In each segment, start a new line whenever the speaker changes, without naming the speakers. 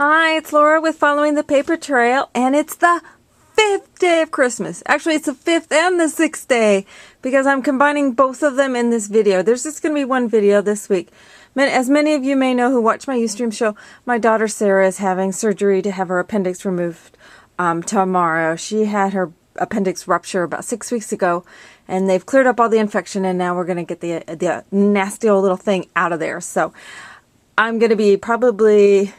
Hi, it's Laura with Following the Paper Trail, and it's the 5th day of Christmas. Actually, it's the 5th and the 6th day, because I'm combining both of them in this video. There's just going to be one video this week. As many of you may know who watch my Ustream show, my daughter Sarah is having surgery to have her appendix removed tomorrow. She had her appendix rupture about 6 weeks ago, and they've cleared up all the infection, and now we're going to get the nasty old little thing out of there. So I'm going to be probably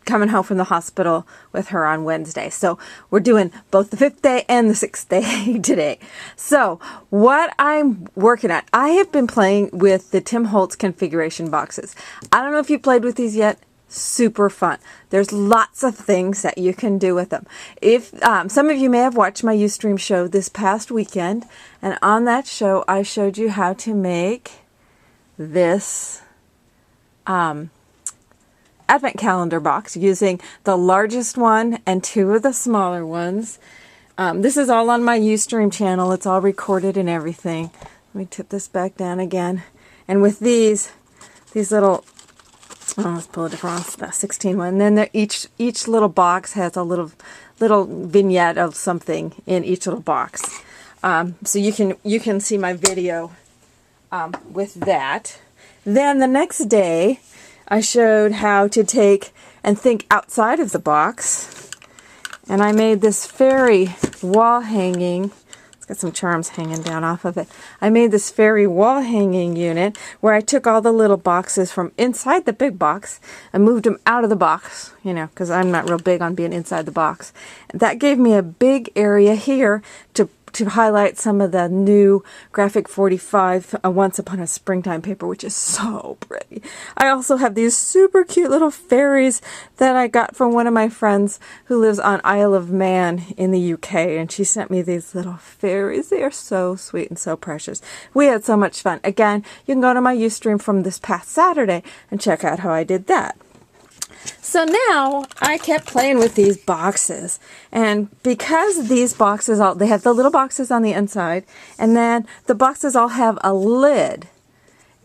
coming home from the hospital with her on Wednesday. So we're doing both the 5th day and the 6th day today. So what I'm working at, I have been playing with the Tim Holtz configuration boxes. I don't know if you played with these yet. Super fun. There's lots of things that you can do with them. If some of you may have watched my Ustream show this past weekend, and on that show I showed you how to make this advent calendar box using the largest one and 2 of the smaller ones. This is all on my Ustream channel. It's all recorded and everything. Let me tip this back down again. And with these little, let's pull a different one, the 16 one. And then each little box has a little vignette of something in each little box. So you can see my video with that. Then the next day, I showed how to take and think outside of the box, and I made this fairy wall hanging. It's got some charms hanging down off of it. I made this fairy wall hanging unit where I took all the little boxes from inside the big box and moved them out of the box, you know, because I'm not real big on being inside the box. That gave me a big area here to highlight some of the new Graphic 45 Once Upon a Springtime paper, which is so pretty. I also have these super cute little fairies that I got from one of my friends who lives on Isle of Man in the UK, and she sent me these little fairies. They are so sweet and so precious. We had so much fun. Again, you can go to my Ustream from this past Saturday and check out how I did that. So now I kept playing with these boxes, and because these boxes they have the little boxes on the inside, and then the boxes all have a lid,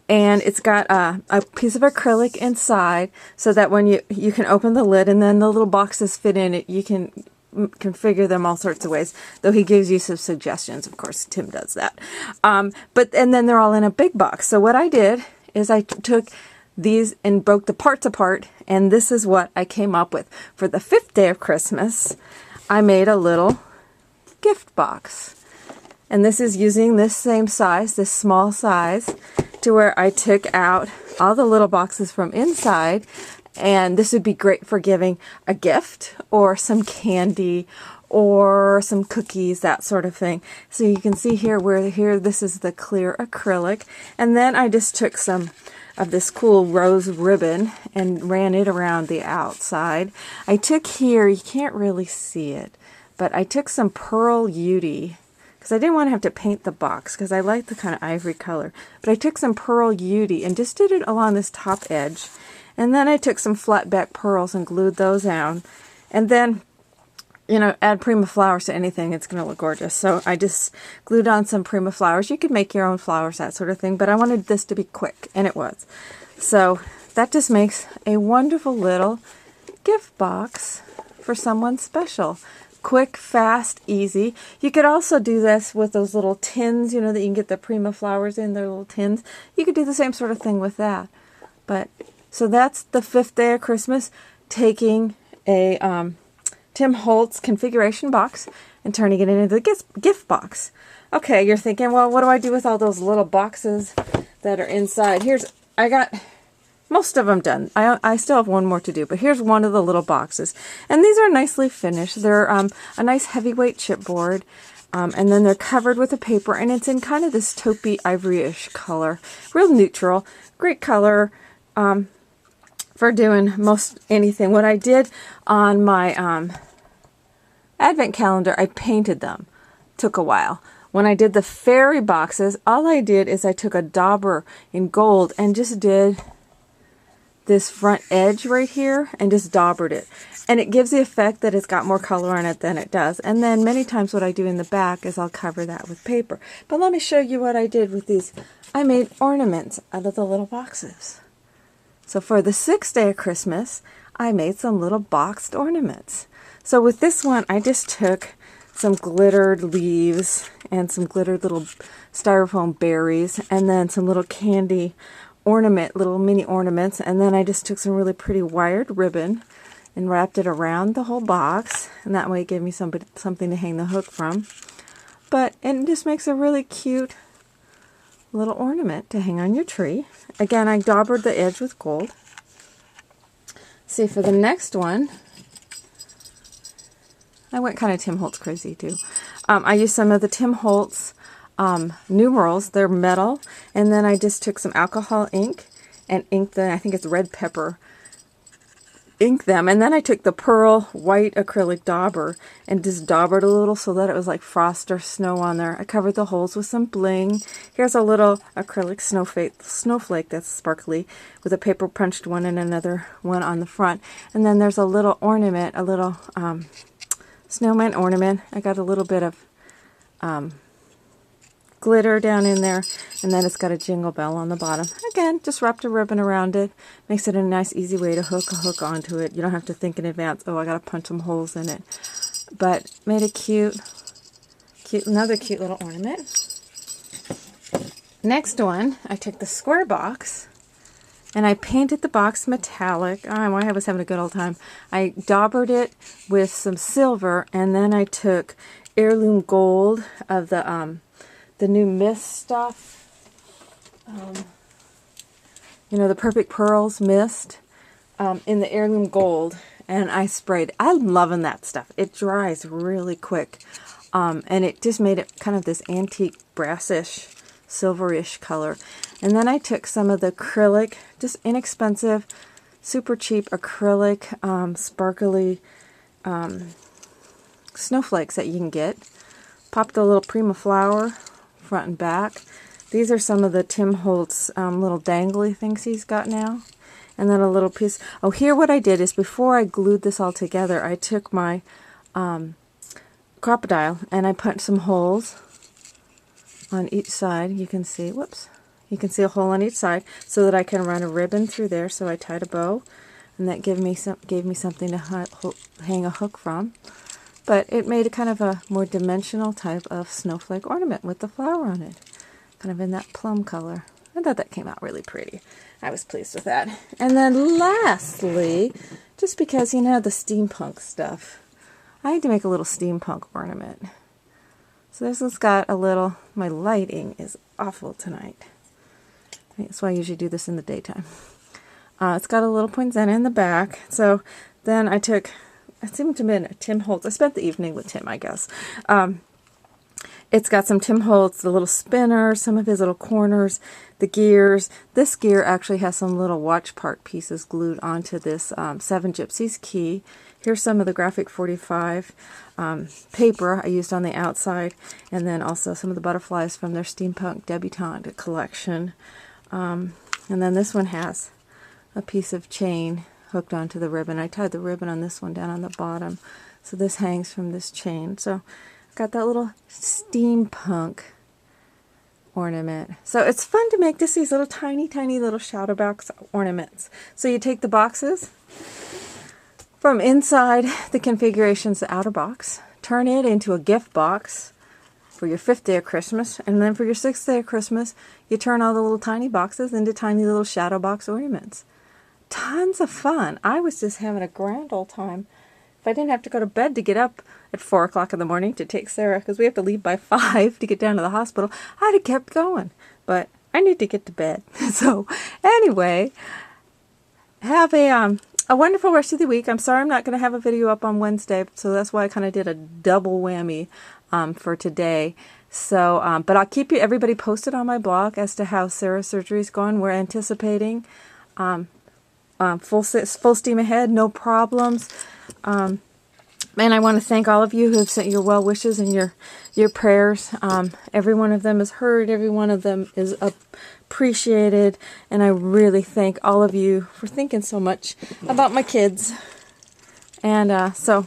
and it's got a piece of acrylic inside so that when you can open the lid and then the little boxes fit in it, you can configure them all sorts of ways, though he gives you some suggestions. Of course, Tim does that. And then they're all in a big box. So what I did is I took these and broke the parts apart, and this is what I came up with. For the 5th day of Christmas, I made a little gift box. And this is using this same size, this small size, to where I took out all the little boxes from inside, and this would be great for giving a gift or some candy or some cookies, that sort of thing. So you can see here this is the clear acrylic, and then I just took some of this cool rose ribbon and ran it around the outside. I took here, you can't really see it, but I took some Pearl Beauty because I didn't want to have to paint the box because I like the kind of ivory color. But I took some Pearl Beauty and just did it along this top edge. And then I took some flat back pearls and glued those down. And then, you know, add Prima flowers to anything, it's going to look gorgeous. So I just glued on some Prima flowers. You could make your own flowers, that sort of thing, but I wanted this to be quick, and it was. So that just makes a wonderful little gift box for someone special. Quick, fast, easy. You could also do this with those little tins, you know, that you can get the Prima flowers in, their little tins. You could do the same sort of thing with that. So that's the 5th day of Christmas, taking a Tim Holtz configuration box and turning it into the gift box. Okay, you're thinking, well, what do I do with all those little boxes that are inside? I got most of them done. I still have one more to do, but here's one of the little boxes. And these are nicely finished. They're a nice heavyweight chipboard, and then they're covered with a paper, and it's in kind of this taupey ivory-ish color. Real neutral. Great color for doing most anything. What I did on my advent calendar, I painted them. Took a while. When I did the fairy boxes, all I did is I took a dauber in gold and just did this front edge right here and just daubered it. And it gives the effect that it's got more color on it than it does. And then many times what I do in the back is I'll cover that with paper. But let me show you what I did with these. I made ornaments out of the little boxes. So for the 6th day of Christmas, I made some little boxed ornaments. So with this one, I just took some glittered leaves and some glittered little styrofoam berries, and then some little candy little mini ornaments, and then I just took some really pretty wired ribbon and wrapped it around the whole box, and that way it gave me something to hang the hook from. But it just makes a really cute little ornament to hang on your tree. Again, I daubered the edge with gold. See, for the next one, I went kind of Tim Holtz crazy too. I used some of the Tim Holtz numerals. They're metal, and then I just took some alcohol ink and inked I think it's red pepper, ink them, and then I took the pearl white acrylic dauber and just daubered a little so that it was like frost or snow on there. I covered the holes with some bling. Here's a little acrylic snowflake that's sparkly with a paper punched one and another one on the front, and then there's a little ornament, a little snowman ornament. I got a little bit of glitter down in there, and then it's got a jingle bell on the bottom. Again, just wrapped a ribbon around it. Makes it a nice, easy way to hook a hook onto it. You don't have to think in advance, oh, I got to punch some holes in it. But made a another cute little ornament. Next one, I took the square box and I painted the box metallic. I was having a good old time. I daubered it with some silver, and then I took heirloom gold of the new mist stuff, you know, the Perfect Pearls mist, in the heirloom gold, and I sprayed. I'm loving that stuff. It dries really quick, and it just made it kind of this antique brassish, silverish color. And then I took some of the acrylic, just inexpensive, super cheap acrylic, sparkly snowflakes that you can get. Popped a little Prima flower front and back. These are some of the Tim Holtz little dangly things he's got now. And then a little piece. Oh, here what I did is before I glued this all together, I took my crocodile and I punched some holes on each side. You can see, whoops, you can see a hole on each side so that I can run a ribbon through there. So I tied a bow, and that gave me something to hang a hook from. But it made a kind of a more dimensional type of snowflake ornament with the flower on it, kind of in that plum color. I thought that came out really pretty. I was pleased with that. And then lastly, just because, you know, the steampunk stuff, I had to make a little steampunk ornament. So this has got a little, my lighting is awful tonight. That's why I usually do this in the daytime. It's got a little poinsettia in the back. So then I took, it seemed to have been a Tim Holtz. I spent the evening with Tim, I guess. It's got some Tim Holtz, the little spinner, some of his little corners, the gears. This gear actually has some little watch part pieces glued onto this 7 Gypsies key. Here's some of the Graphic 45 paper I used on the outside, and then also some of the butterflies from their Steampunk Debutante collection. And then this one has a piece of chain hooked onto the ribbon. I tied the ribbon on this one down on the bottom, so this hangs from this chain. So I've got that little steampunk ornament. So it's fun to make just these little tiny little shadow box ornaments. So you take the boxes from inside the configurations, the outer box, turn it into a gift box for your 5th day of Christmas, and then for your 6th day of Christmas, you turn all the little tiny boxes into tiny little shadow box ornaments. Tons of fun. I was just having a grand old time. If I didn't have to go to bed to get up at 4 o'clock in the morning to take Sarah, because we have to leave by 5 to get down to the hospital, I'd have kept going. But I need to get to bed. So anyway, have a wonderful rest of the week. I'm sorry I'm not going to have a video up on Wednesday, so that's why I kind of did a double whammy for today. So, but I'll keep everybody posted on my blog as to how Sarah's surgery is going. We're anticipating full steam ahead, no problems. And I want to thank all of you who have sent your well wishes and your prayers. Every one of them is heard. Every one of them is appreciated. And I really thank all of you for thinking so much about my kids. And so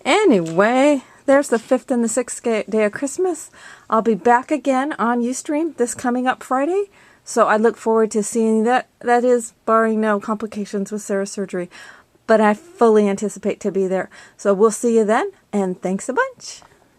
anyway, there's the 5th and the 6th day of Christmas. I'll be back again on Ustream this coming up Friday. So I look forward to seeing that. That is barring no complications with Sarah's surgery. but I fully anticipate to be there. So we'll see you then, and thanks a bunch.